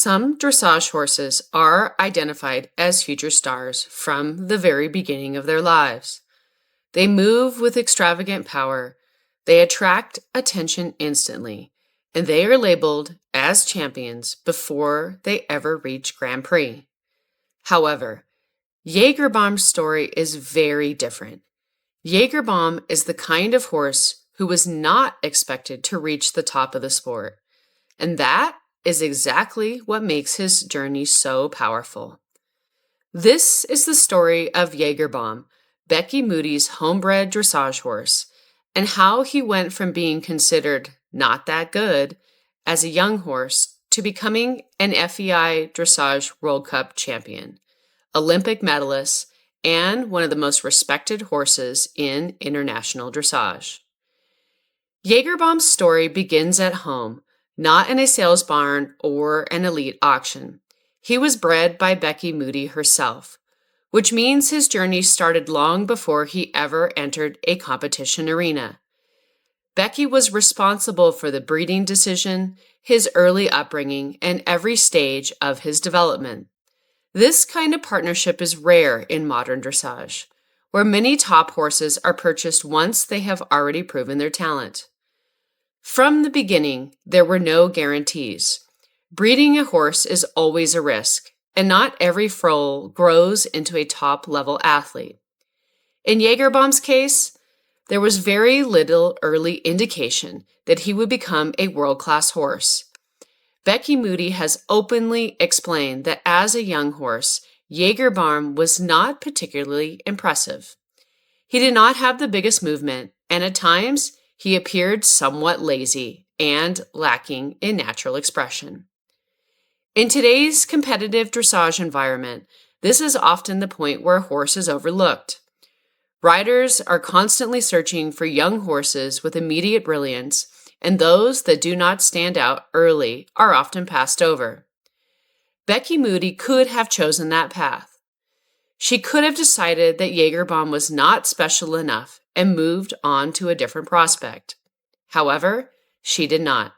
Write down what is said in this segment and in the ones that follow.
Some dressage horses are identified as future stars from the very beginning of their lives. They move with extravagant power, they attract attention instantly, and they are labeled as champions before they ever reach Grand Prix. However, Jagerbomb's story is very different. Jagerbomb is the kind of horse who was not expected to reach the top of the sport, and that is exactly what makes his journey so powerful. This is the story of Jagerbomb, Becky Moody's homebred dressage horse, and how he went from being considered not that good as a young horse to becoming an FEI Dressage World Cup champion, Olympic medalist, and one of the most respected horses in international dressage. Jagerbomb's story begins at home, not in a sales barn or an elite auction. He was bred by Becky Moody herself, which means his journey started long before he ever entered a competition arena. Becky was responsible for the breeding decision, his early upbringing, and every stage of his development. This kind of partnership is rare in modern dressage, where many top horses are purchased once they have already proven their talent. From the beginning, there were no guarantees. Breeding a horse is always a risk, and not every foal grows into a top-level athlete. In Jagerbomb's case, there was very little early indication that he would become a world-class horse. Becky Moody has openly explained that as a young horse, Jagerbomb was not particularly impressive. He did not have the biggest movement, and at times, he appeared somewhat lazy and lacking in natural expression. In today's competitive dressage environment, this is often the point where a horse is overlooked. Riders are constantly searching for young horses with immediate brilliance, and those that do not stand out early are often passed over. Becky Moody could have chosen that path. She could have decided that Jagerbomb was not special enough and moved on to a different prospect. However, she did not.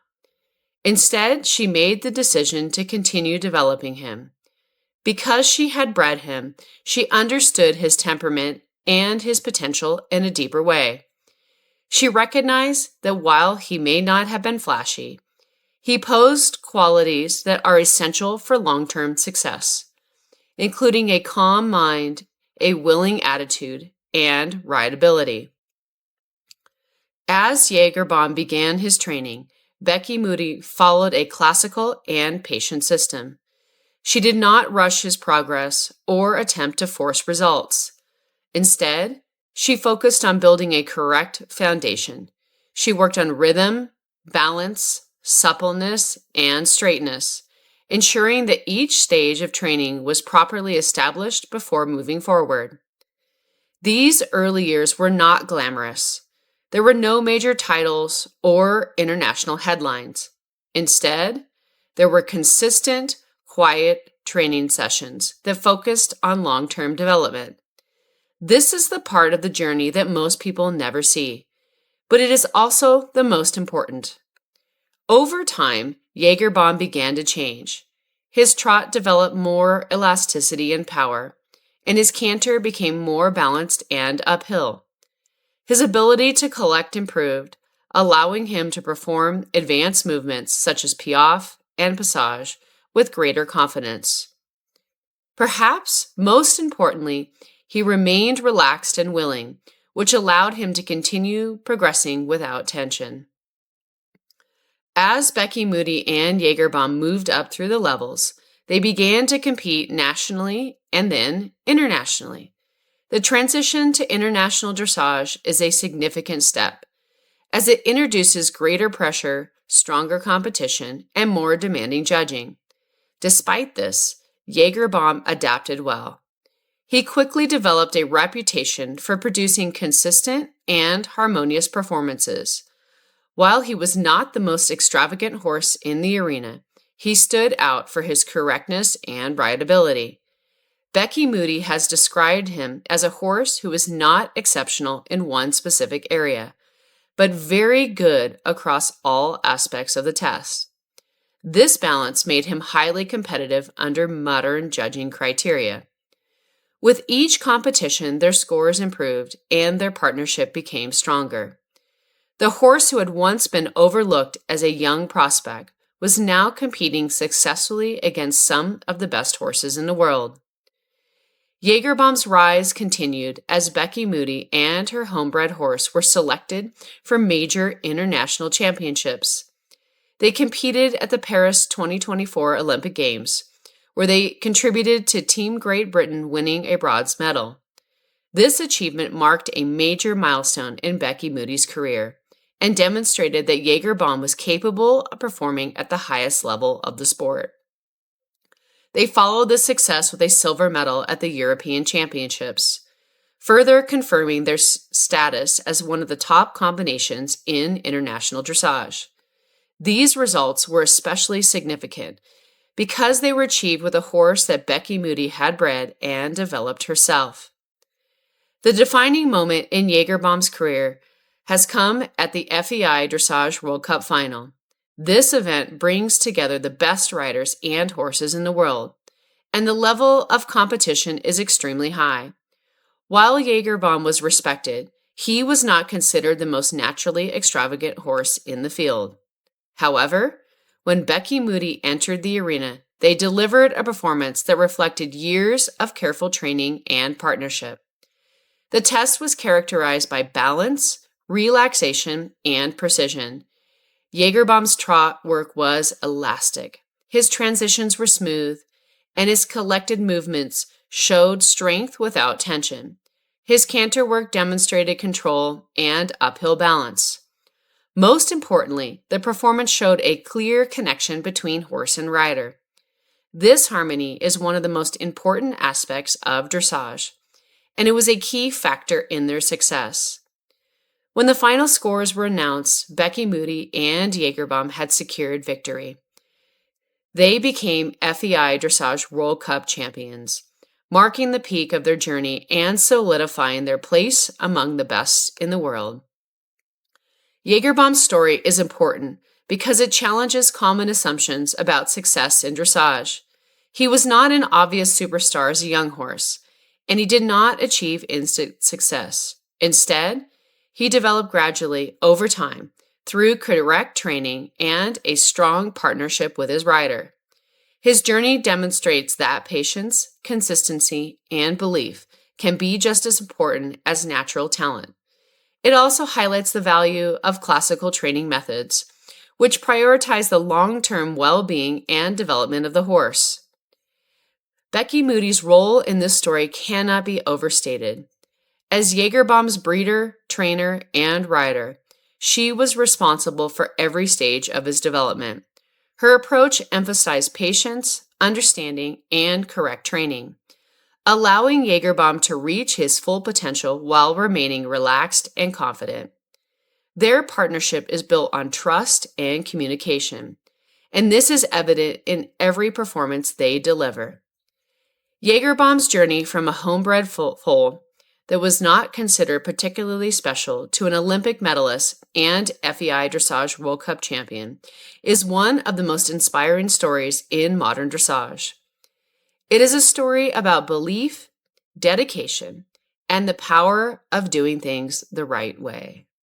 Instead, she made the decision to continue developing him. Because she had bred him, she understood his temperament and his potential in a deeper way. She recognized that while he may not have been flashy, he posed qualities that are essential for long-term success, including a calm mind, a willing attitude, and rideability. As Jagerbomb began his training, Becky Moody followed a classical and patient system. She did not rush his progress or attempt to force results. Instead, she focused on building a correct foundation. She worked on rhythm, balance, suppleness, and straightness, ensuring that each stage of training was properly established before moving forward. These early years were not glamorous. There were no major titles or international headlines. Instead, there were consistent, quiet training sessions that focused on long-term development. This is the part of the journey that most people never see, but it is also the most important. Over time, Jagerbomb began to change. His trot developed more elasticity and power, and his canter became more balanced and uphill. His ability to collect improved, allowing him to perform advanced movements such as piaffe and passage with greater confidence. Perhaps most importantly, he remained relaxed and willing, which allowed him to continue progressing without tension. As Becky Moody and Jagerbomb moved up through the levels, they began to compete nationally and then internationally. The transition to international dressage is a significant step, as it introduces greater pressure, stronger competition, and more demanding judging. Despite this, Jagerbomb adapted well. He quickly developed a reputation for producing consistent and harmonious performances. While he was not the most extravagant horse in the arena, he stood out for his correctness and rideability. Becky Moody has described him as a horse who is not exceptional in one specific area, but very good across all aspects of the test. This balance made him highly competitive under modern judging criteria. With each competition, their scores improved and their partnership became stronger. The horse who had once been overlooked as a young prospect was now competing successfully against some of the best horses in the world. Jagerbomb's rise continued as Becky Moody and her homebred horse were selected for major international championships. They competed at the Paris 2024 Olympic Games, where they contributed to Team Great Britain winning a bronze medal. This achievement marked a major milestone in Becky Moody's career and demonstrated that Jagerbomb was capable of performing at the highest level of the sport. They followed this success with a silver medal at the European Championships, further confirming their status as one of the top combinations in international dressage. These results were especially significant because they were achieved with a horse that Becky Moody had bred and developed herself. The defining moment in Jagerbomb's career has come at the FEI Dressage World Cup Final. This event brings together the best riders and horses in the world, and the level of competition is extremely high. While Jagerbomb was respected, he was not considered the most naturally extravagant horse in the field. However, when Becky Moody entered the arena, they delivered a performance that reflected years of careful training and partnership. The test was characterized by balance, relaxation, and precision. Jagerbomb's trot work was elastic. His transitions were smooth, and his collected movements showed strength without tension. His canter work demonstrated control and uphill balance. Most importantly, the performance showed a clear connection between horse and rider. This harmony is one of the most important aspects of dressage, and it was a key factor in their success. When the final scores were announced, Becky Moody and Jagerbomb had secured victory. They became FEI Dressage World Cup champions, marking the peak of their journey and solidifying their place among the best in the world. Jagerbomb's story is important because it challenges common assumptions about success in dressage. He was not an obvious superstar as a young horse, and he did not achieve instant success. Instead, he developed gradually over time through correct training and a strong partnership with his rider. His journey demonstrates that patience, consistency, and belief can be just as important as natural talent. It also highlights the value of classical training methods, which prioritize the long-term well-being and development of the horse. Becky Moody's role in this story cannot be overstated. As Jagerbomb's breeder, trainer, and rider, she was responsible for every stage of his development. Her approach emphasized patience, understanding, and correct training, allowing Jagerbomb to reach his full potential while remaining relaxed and confident. Their partnership is built on trust and communication, and this is evident in every performance they deliver. Jagerbomb's journey from a homebred foal that was not considered particularly special to an Olympic medalist and FEI Dressage World Cup champion is one of the most inspiring stories in modern dressage. It is a story about belief, dedication, and the power of doing things the right way.